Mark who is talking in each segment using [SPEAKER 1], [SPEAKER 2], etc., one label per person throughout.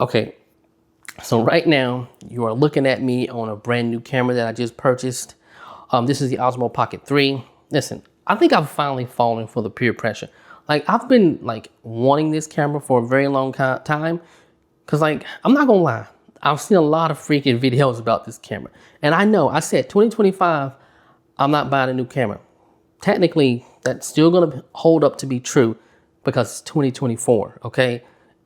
[SPEAKER 1] Okay, so right now you are looking at me on a brand new camera that I just purchased. This is the Osmo Pocket 3. Listen, I think I've finally fallen for the peer pressure. Like, I've been like wanting this camera for a very long time. Cause like, I'm not gonna lie, I've seen a lot of freaking videos about this camera. And I know, I said 2025, I'm not buying a new camera. Technically, that's still gonna hold up to be true because it's 2024, okay?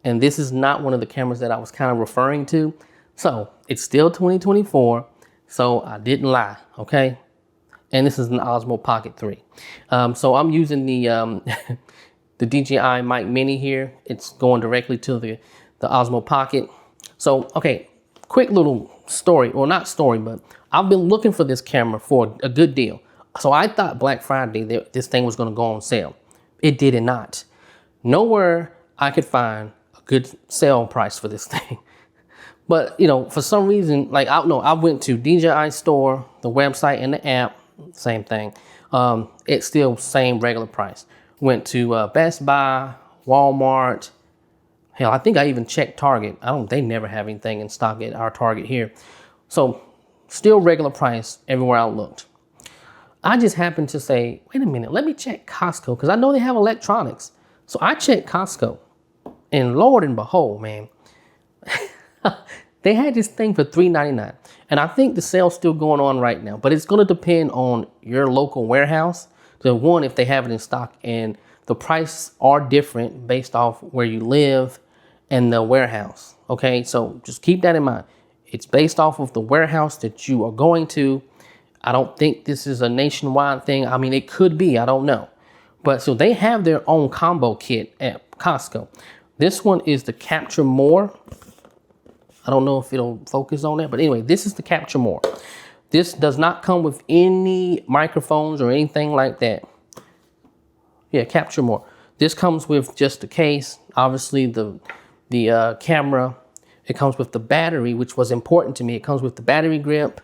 [SPEAKER 1] And this is not one of the cameras that I was kind of referring to. So it's still 2024, so I didn't lie, okay? And this is an Osmo Pocket 3. So I'm using the the DJI Mic Mini here. It's going directly to the Osmo Pocket. So, okay, quick little story, or not story, but I've been looking for this camera for a good deal. So I thought Black Friday, this thing was gonna go on sale. It did not. Nowhere I could find a good sale price for this thing. But, you know, for some reason, like, I don't know, I went to DJI store, the website and the app, same thing. It's still same regular price. Went to Best Buy, Walmart. Hell, I think I even checked Target. They never have anything in stock at our Target here. So still regular price everywhere I looked. I just happened to say, wait a minute, let me check Costco, because I know they have electronics. So I checked Costco, and Lord and behold, man, they had this thing for $3.99. And I think the sale's still going on right now, but it's gonna depend on your local warehouse. The one, if they have it in stock, and the prices are different based off where you live and the warehouse, okay? So just keep that in mind. It's based off of the warehouse that you are going to. I don't think this is a nationwide thing. I mean, it could be, I don't know. But so they have their own combo kit at Costco. This one is the Capture More. I don't know if it'll focus on that, but anyway, this is the Capture More. This does not come with any microphones or anything like that. Yeah, Capture More. This comes with just the case, obviously the camera. It comes with the battery, which was important to me. It comes with the battery grip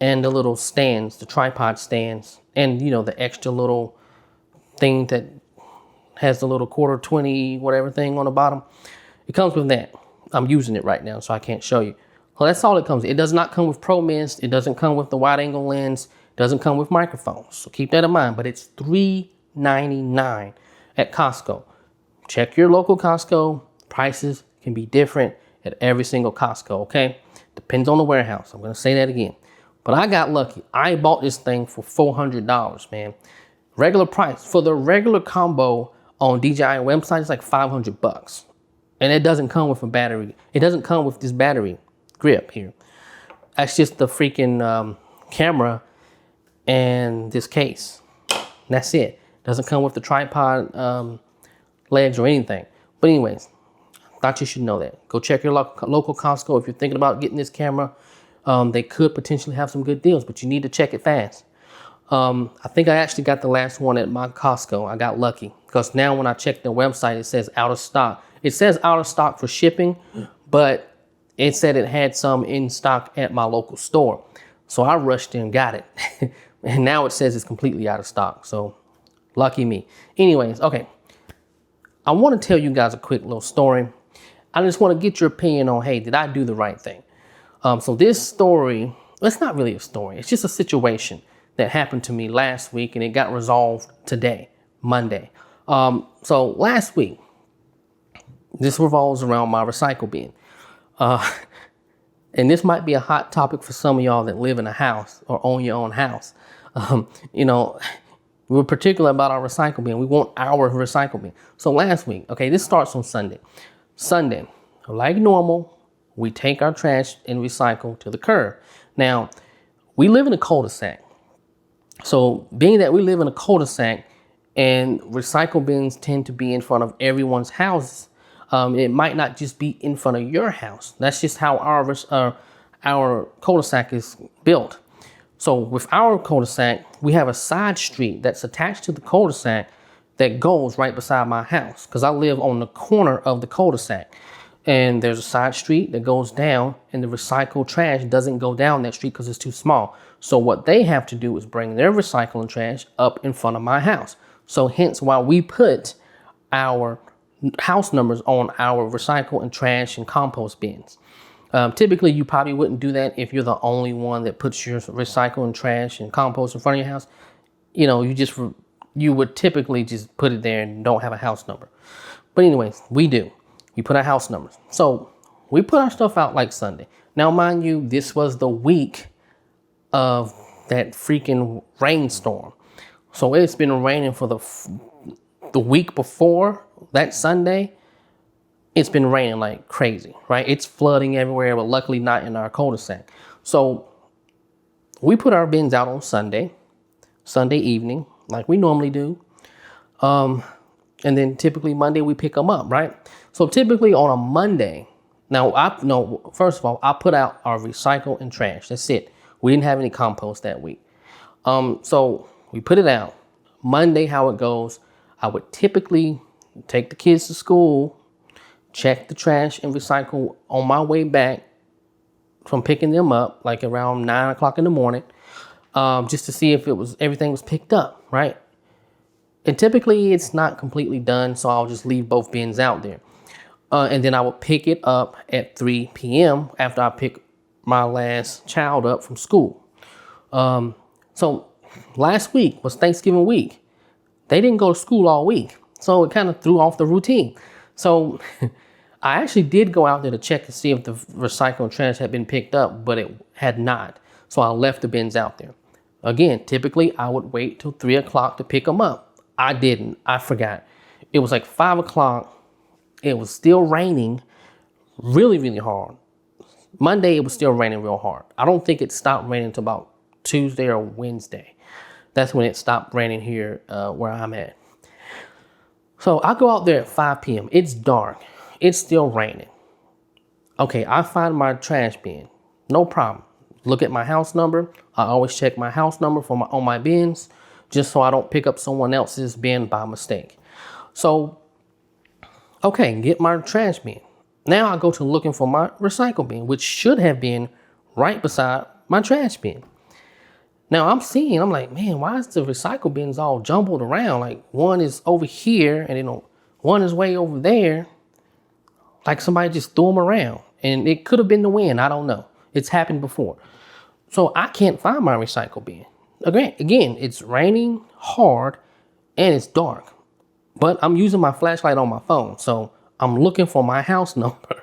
[SPEAKER 1] and the little stands, the tripod stands, and you know, the extra little thing that has the little quarter 20 whatever thing on the bottom. It comes with that. I'm using it right now, so I can't show you. Well, that's all it comes with. It does not come with Pro Mist. It doesn't come with the wide angle lens. It doesn't come with microphones. So keep that in mind. But it's $3.99 at Costco. Check your local Costco. Prices can be different at every single Costco, okay? Depends on the warehouse. I'm gonna say that again. But I got lucky. I bought this thing for $400, man. Regular price. For the regular combo on DJI website, it's like 500 bucks. And it doesn't come with a battery. It doesn't come with this battery grip here. That's just the freaking camera and this case. That's it. Doesn't come with the tripod legs or anything. But anyways, thought you should know that. Go check your local Costco if you're thinking about getting this camera. They could potentially have some good deals, but you need to check it fast. I think I actually got the last one at my Costco. I got lucky because now when I check the website, it says out of stock. It says out of stock for shipping, but it said it had some in stock at my local store. So I rushed in and got it. And now it says it's completely out of stock. So lucky me. Anyways, okay. I want to tell you guys a quick little story. I just want to get your opinion on, hey, did I do the right thing? So this story, well, it's not really a story. It's just a situation that happened to me last week, and it got resolved today, Monday. So last week, this revolves around my recycle bin. And this might be a hot topic for some of y'all that live in a house or own your own house. You know, we're particular about our recycle bin. We want our recycle bin. So last week, okay, this starts on Sunday. Sunday, like normal, we take our trash and recycle to the curb. Now, we live in a cul-de-sac. So being that we live in a cul-de-sac and recycle bins tend to be in front of everyone's houses, it might not just be in front of your house. That's just how our cul-de-sac is built. So with our cul-de-sac, we have a side street that's attached to the cul-de-sac that goes right beside my house, because I live on the corner of the cul-de-sac. And there's a side street that goes down, and the recycled trash doesn't go down that street because it's too small. So what they have to do is bring their recycling trash up in front of my house. So hence why we put our house numbers on our recycle and trash and compost bins. Typically, you probably wouldn't do that if you're the only one that puts your recycle and trash and compost in front of your house. You know, you would typically just put it there and don't have a house number. But anyways, we do. We put our house numbers. So we put our stuff out like Sunday. Now, mind you, this was the week of that freaking rainstorm. So it's been raining for the week before that Sunday. It's been raining like crazy, right? It's flooding everywhere, but luckily not in our cul-de-sac. So we put our bins out on Sunday evening, like we normally do. And then typically Monday we pick them up, right? So typically on a Monday, first of all, I put out our recycle and trash. That's it. We didn't have any compost that week. So we put it out. Monday, how it goes, I would typically take the kids to school, check the trash and recycle on my way back from picking them up, like around 9 o'clock in the morning, just to see if everything was picked up, right? And typically it's not completely done, so I'll just leave both bins out there. And then I would pick it up at 3 p.m. after I pick my last child up from school. So last week was Thanksgiving week. They didn't go to school all week, so it kind of threw off the routine. So I actually did go out there to check to see if the recycle and trash had been picked up, but it had not. So I left the bins out there. Again, typically I would wait till 3 o'clock to pick them up. I didn't. I forgot. It was like 5 o'clock. It was still raining really, really hard. Monday, it was still raining real hard. I don't think it stopped raining until about Tuesday or Wednesday. That's when it stopped raining here where I'm at. So I go out there at 5 p.m. It's dark. It's still raining. Okay, I find my trash bin. No problem. Look at my house number. I always check my house number on my bins, just so I don't pick up someone else's bin by mistake. So, okay, get my trash bin. Now I go to looking for my recycle bin, which should have been right beside my trash bin. Now I'm like, man, why is the recycle bins all jumbled around? Like one is over here and then one is way over there. Like somebody just threw them around, and it could have been the wind. I don't know. It's happened before. So I can't find my recycle bin. Again, it's raining hard and it's dark, but I'm using my flashlight on my phone. So I'm looking for my house number.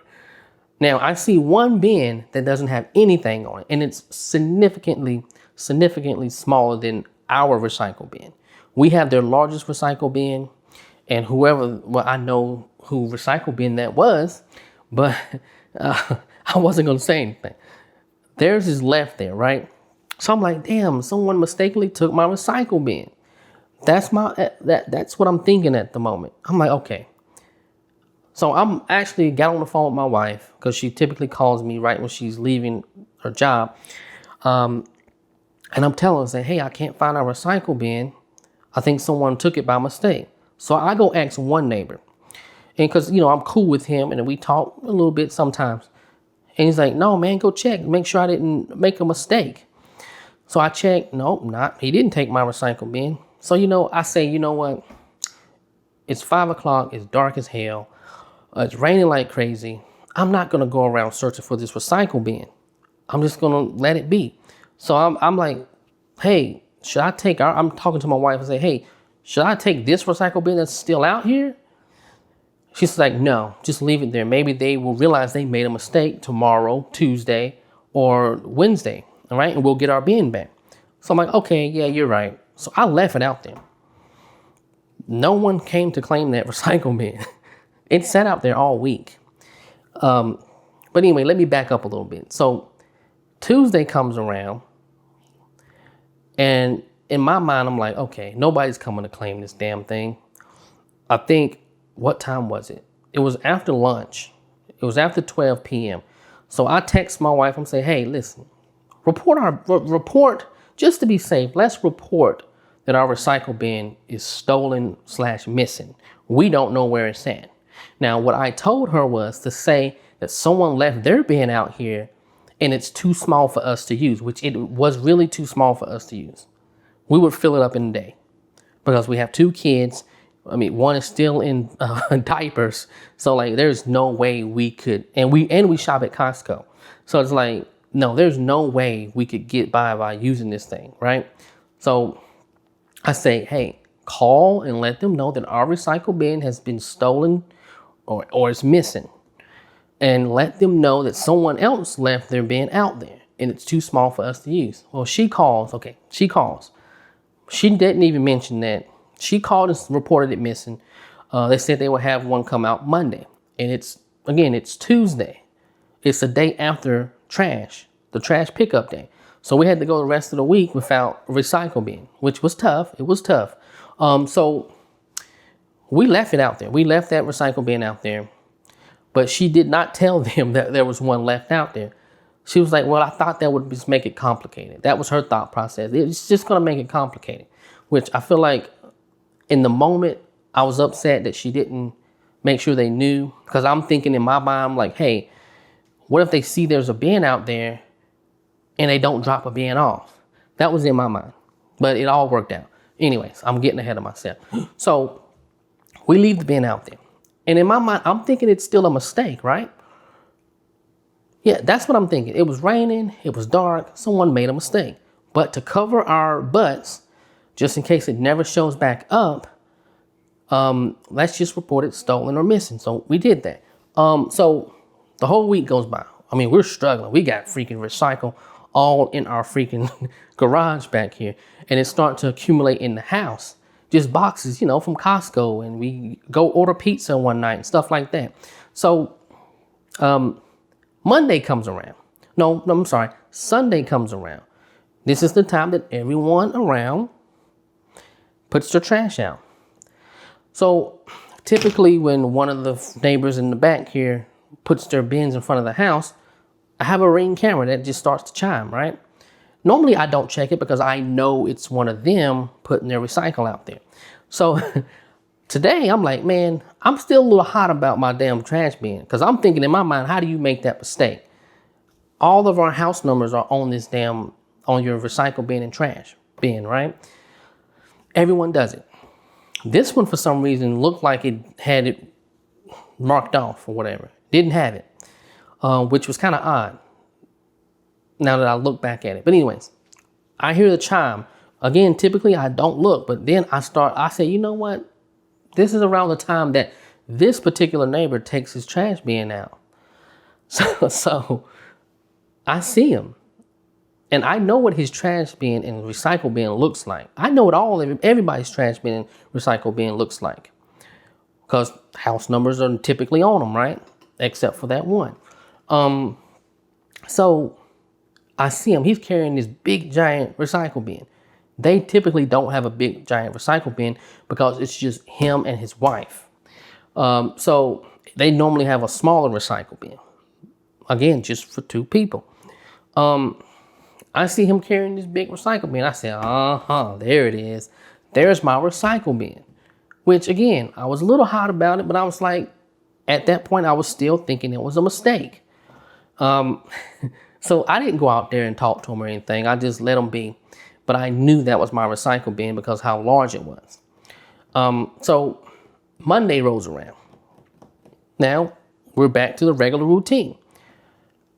[SPEAKER 1] Now I see one bin that doesn't have anything on it, and it's significantly smaller than our recycle bin. We have their largest recycle bin, and I know who recycle bin that was, but I wasn't going to say anything. Theirs is left there, right? So I'm like, damn, someone mistakenly took my recycle bin. That's what I'm thinking at the moment. I'm like, okay. So I'm actually got on the phone with my wife, because she typically calls me right when she's leaving her job. And I'm telling her, saying, hey, I can't find our recycle bin. I think someone took it by mistake. So I go ask one neighbor. And because, I'm cool with him, and we talk a little bit sometimes. And he's like, no, man, go check. Make sure I didn't make a mistake. So I checked. Nope, he didn't take my recycle bin. So, I say, you know what? It's 5 o'clock. It's dark as hell. It's raining like crazy. I'm not going to go around searching for this recycle bin. I'm just going to let it be. So I'm like, hey, should I take I'm talking to my wife and say, hey, should I take this recycle bin that's still out here? She's like, no, just leave it there. Maybe they will realize they made a mistake tomorrow, Tuesday, or Wednesday. All right. And we'll get our bin back. So I'm like, okay, yeah, you're right. So I left it out there. No one came to claim that recycle bin. It sat out there all week. But anyway, let me back up a little bit. So Tuesday comes around, and in my mind, I'm like, okay, nobody's coming to claim this damn thing. I think, what time was it? It was after lunch. It was after 12 p.m. So I text my wife and say, hey, listen, report, just to be safe, let's report that our recycle bin is stolen/missing. We don't know where it's at. Now, what I told her was to say that someone left their bin out here and it's too small for us to use, which it was really too small for us to use. We would fill it up in a day because we have 2 kids. I mean, one is still in diapers. So like, there's no way we could, and we shop at Costco. So it's like, no, there's no way we could get by using this thing, right? So I say, hey, call and let them know that our recycle bin has been stolen or is missing. And let them know that someone else left their bin out there and it's too small for us to use. Well, she calls. Okay, she calls. She didn't even mention that. She called and reported it missing. They said they would have one come out Monday. And it's Tuesday. It's the day after the trash pickup day. So we had to go the rest of the week without a recycle bin, which was tough. It was tough. So we left it out there. We left that recycle bin out there. But she did not tell them that there was one left out there. She was like, well, I thought that would just make it complicated. That was her thought process. It's just going to make it complicated, which I feel like in the moment I was upset that she didn't make sure they knew, because I'm thinking in my mind, I'm like, hey, what if they see there's a bin out there and they don't drop a bin off? That was in my mind, but it all worked out. Anyways, I'm getting ahead of myself. So we leave the bin out there. And in my mind, I'm thinking it's still a mistake, right? Yeah, that's what I'm thinking. It was raining, it was dark, someone made a mistake. But to cover our butts, just in case it never shows back up, let's just report it stolen or missing. So we did that. So the whole week goes by. I mean, we're struggling. We got freaking recycle all in our freaking garage back here. And it's starting to accumulate in the house. Just boxes, from Costco, and we go order pizza one night and stuff like that. So Monday comes around. No, I'm sorry. Sunday comes around. This is the time that everyone around puts their trash out. So typically when one of the neighbors in the back here puts their bins in front of the house, I have a Ring camera that just starts to chime, right? Normally I don't check it because I know it's one of them putting their recycle out there. So today I'm like, man, I'm still a little hot about my damn trash bin, because I'm thinking in my mind, how do you make that mistake? All of our house numbers are on on your recycle bin and trash bin, right? Everyone does it. This one, for some reason, looked like it had it marked off or whatever. Didn't have it, which was kind of odd now that I look back at it. But anyways, I hear the chime. Again, typically I don't look, but then I say, you know what? This is around the time that this particular neighbor takes his trash bin out. So I see him. And I know what his trash bin and recycle bin looks like. I know what everybody's trash bin and recycle bin looks like, because house numbers are typically on them, right? Except for that one. So I see him. He's carrying this big, giant recycle bin. They typically don't have a big, giant recycle bin because it's just him and his wife. So they normally have a smaller recycle bin. Again, just for two people. I see him carrying this big recycle bin. I say, there it is. There's my recycle bin. Which, again, I was a little hot about it, but I was like, at that point, I was still thinking it was a mistake. So I didn't go out there and talk to him or anything. I just let him be. But I knew that was my recycle bin because how large it was. So Monday rolls around. Now we're back to the regular routine.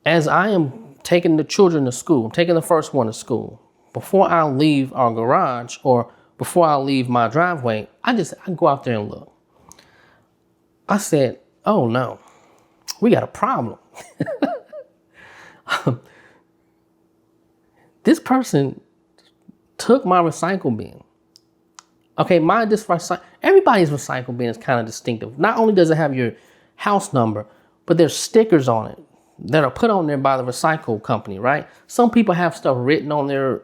[SPEAKER 1] As I am taking the children to school, I'm taking the first one to school, before I leave our garage or before I leave my driveway, I go out there and look. I said, oh no, we got a problem. This person took my recycle bin. Okay, everybody's recycle bin is kind of distinctive. Not only does it have your house number, but there's stickers on it that are put on there by the recycle company, right? Some people have stuff written on their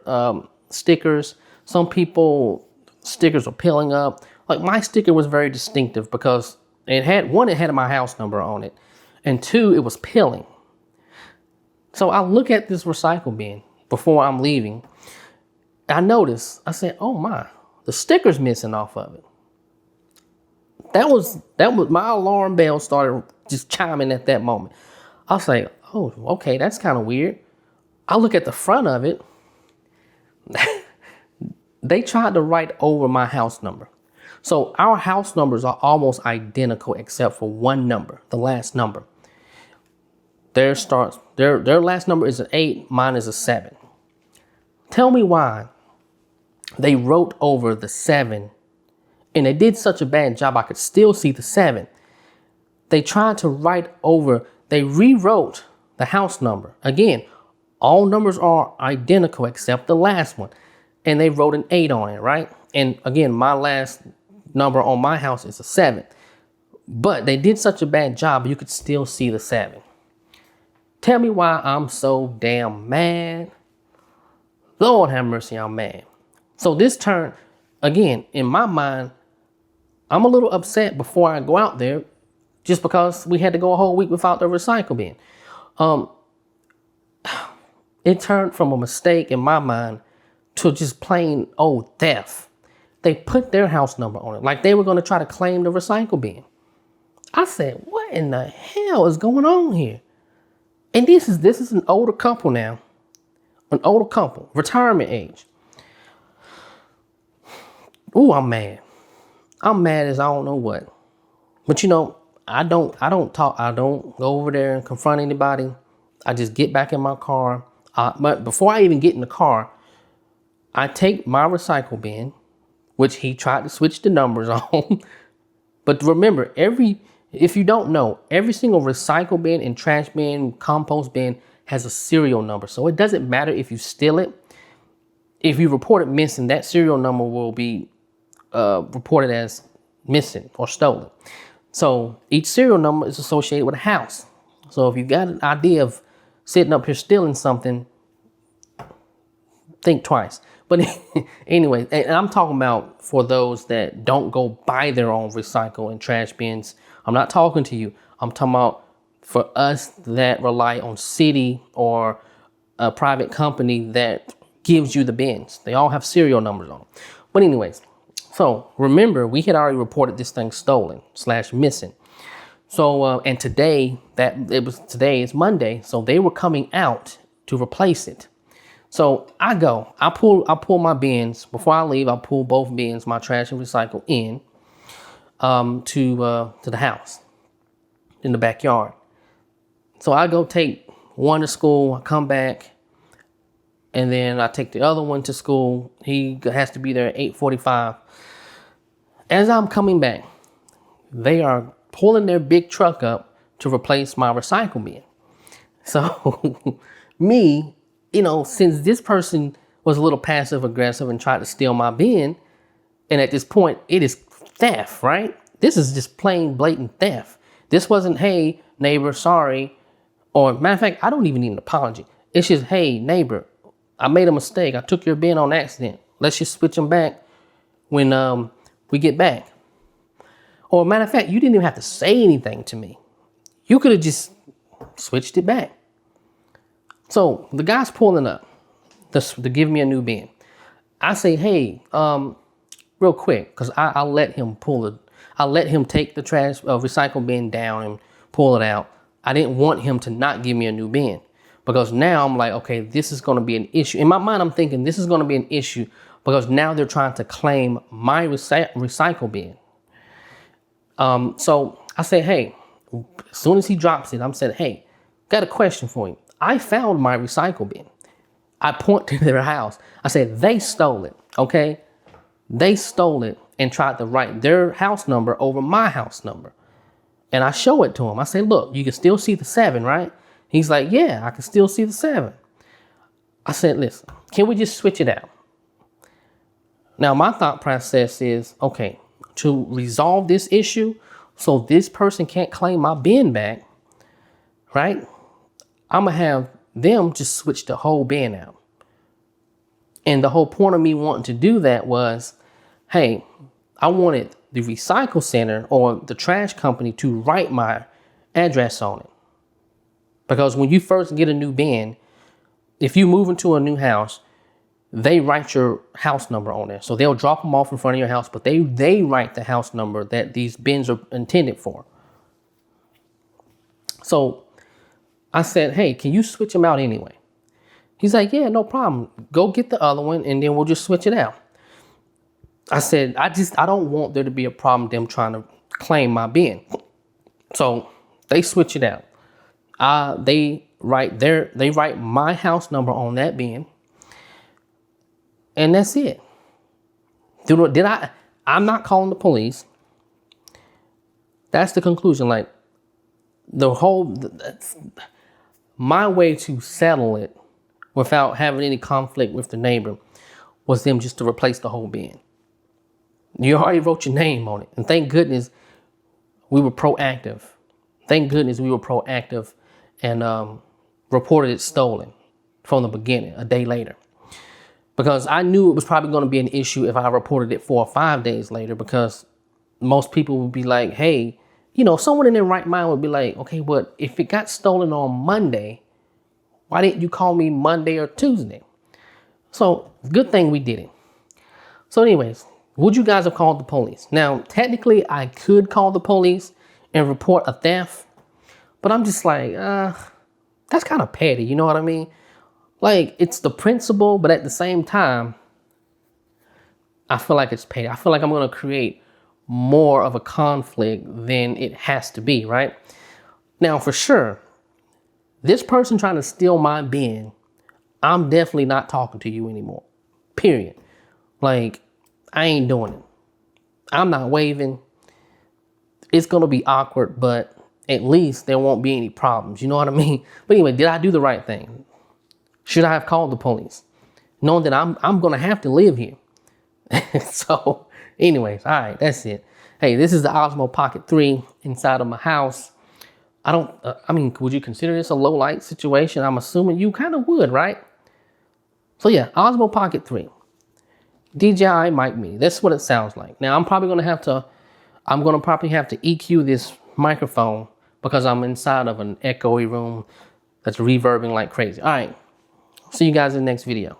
[SPEAKER 1] stickers. Some people, stickers are peeling up. Like my sticker was very distinctive because it had my house number on it, and two, it was peeling. So I look at this recycle bin before I'm leaving. I noticed, I said, oh my, the sticker's missing off of it. That was my alarm bell started just chiming at that moment. I was like, oh, okay, that's kind of weird. I look at the front of it. They tried to write over my house number. So our house numbers are almost identical except for one number, the last number. Their last number is an 8, mine is a 7. Tell me why they wrote over the 7 and they did such a bad job I could still see the 7. They tried to they rewrote the house number. Again, all numbers are identical except the last one. And they wrote an 8 on it, right? And again, my last number on my house is a 7. But they did such a bad job, you could still see the 7. Tell me why I'm so damn mad. Lord have mercy, I'm mad. So this turn, again, in my mind, I'm a little upset before I go out there just because we had to go a whole week without the recycle bin. It turned from a mistake in my mind to just plain old theft. They put their house number on it, like they were going to try to claim the recycle bin. I said, what in the hell is going on here? And this is an older couple now. An older couple, retirement age. Ooh, I'm mad. I'm mad as I don't know what. But you know, I don't go over there and confront anybody. I just get back in my car. But before I even get in the car, I take my recycle bin, which he tried to switch the numbers on. But remember, if you don't know, every single recycle bin and trash bin, compost bin has a serial number. So it doesn't matter if you steal it. If you report it missing, that serial number will be reported as missing or stolen. So each serial number is associated with a house. So if you got an idea of sitting up here stealing something, think twice. But anyway, and I'm talking about for those that don't go buy their own recycle and trash bins. I'm not talking to you. I'm talking about for us that rely on city or a private company that gives you the bins. They all have serial numbers on them. But anyways, so remember, we had already reported this thing stolen / missing. So, and today is Monday. So they were coming out to replace it. So I pull my bins. Before I leave, I pull both bins, my trash and recycle, in to the house in the backyard. So I go take one to school, I come back, and then I take the other one to school. He has to be there at 8:45. As I'm coming back, they are pulling their big truck up to replace my recycle bin. So me, since this person was a little passive aggressive and tried to steal my bin, and at this point, it is theft, right? This is just plain blatant theft. This wasn't, hey, neighbor, sorry. Or matter of fact, I don't even need an apology. It's just, hey, neighbor, I made a mistake. I took your bin on accident. Let's just switch them back when we get back. Or matter of fact, you didn't even have to say anything to me. You could have just switched it back. So the guy's pulling up to give me a new bin. I say, hey, real quick, because I'll let him take the trash recycle bin down and pull it out. I didn't want him to not give me a new bin, because now I'm like, okay, this is going to be an issue. In my mind, I'm thinking this is going to be an issue because now they're trying to claim my recycle bin. So I said, hey, as soon as he drops it, I'm saying, hey, got a question for you. I found my recycle bin. I point to their house. I said, they stole it, okay? They stole it and tried to write their house number over my house number. And I show it to him. I say, look, you can still see the 7, right? He's like, yeah, I can still see the 7. I said, listen, can we just switch it out? Now, my thought process is, okay, to resolve this issue so this person can't claim my bin back, right? I'm going to have them just switch the whole bin out. And the whole point of me wanting to do that was, hey, I wanted the recycle center or the trash company to write my address on it. Because when you first get a new bin, if you move into a new house, they write your house number on there. So they'll drop them off in front of your house, but they write the house number that these bins are intended for. So I said, hey, can you switch them out anyway? He's like, yeah, no problem. Go get the other one and then we'll just switch it out. I said, I don't want there to be a problem them trying to claim my bin. So they switch it out. They write my house number on that bin, and that's it. I'm not calling the police. That's the conclusion. Like my way to settle it without having any conflict with the neighbor was them just to replace the whole bin. You already wrote your name on it. And thank goodness we were proactive. And reported it stolen from the beginning, a day later. Because I knew it was probably going to be an issue if I reported it 4 or 5 days later, because most people would be like, hey, someone in their right mind would be like, okay, but if it got stolen on Monday, why didn't you call me Monday or Tuesday? So good thing we didn't. So anyways, would you guys have called the police? Now, technically, I could call the police and report a theft, but I'm just like, that's kind of petty. You know what I mean? Like, it's the principle, but at the same time, I feel like it's petty. I feel like I'm going to create more of a conflict than it has to be, right? Now, for sure, this person trying to steal my bin, I'm definitely not talking to you anymore. Period. Like, I ain't doing it. I'm not waving. It's going to be awkward, but at least there won't be any problems. You know what I mean? But anyway, did I do the right thing? Should I have called the police? Knowing that I'm going to have to live here. So anyways, all right, that's it. Hey, this is the Osmo Pocket 3 inside of my house. Would you consider this a low light situation? I'm assuming you kind of would, right? So yeah, Osmo Pocket 3. DJI Mic Mini. That's what it sounds like. Now I'm probably going to have to EQ this microphone because I'm inside of an echoey room that's reverbing like crazy. All right. See you guys in the next video.